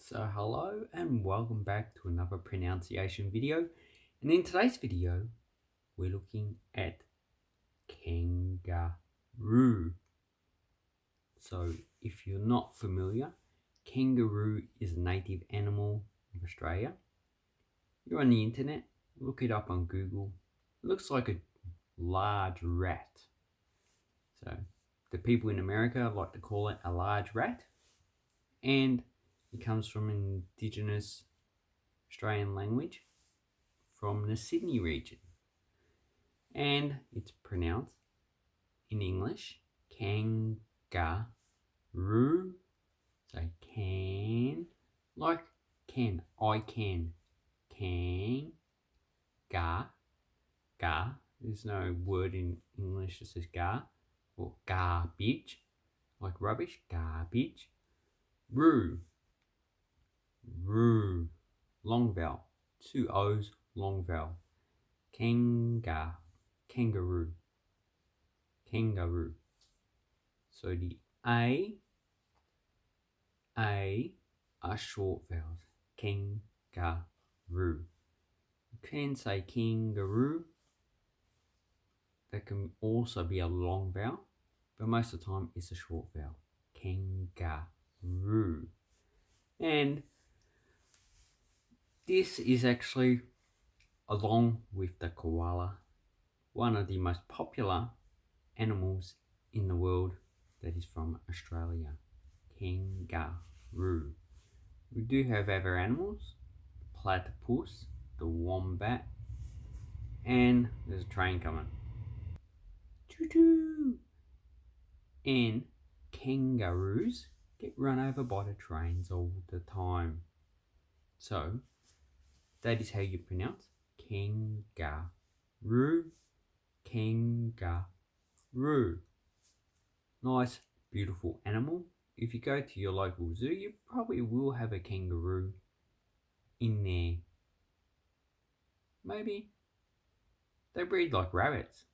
So hello and welcome back to another pronunciation video, and in today's video we're looking at kangaroo. So if you're not familiar, kangaroo is a native animal of Australia. You're on the internet, look it up on Google. It looks like a large rat. So the people in America like to call it a large rat, and it comes from an indigenous Australian language from the Sydney region, and it's pronounced in English kangaroo. So can, like can, I can, ga, there's no word in English that says ga, or garbage, like rubbish, garbage. Roo, long vowel, two O's, long vowel. Kangaroo. So the A are short vowels. Kangaroo. You can say kangaroo. That can also be a long vowel, but most of the time it's a short vowel. Kangaroo. And this is actually, along with the koala, one of the most popular animals in the world that is from Australia. Kangaroo. We do have other animals, platypus, the wombat, and there's a train coming. Choo-choo! And kangaroos get run over by the trains all the time. So that is how you pronounce kangaroo. Kangaroo. Nice, beautiful animal. If you go to your local zoo, you probably will have a kangaroo in there. Maybe. They breed like rabbits.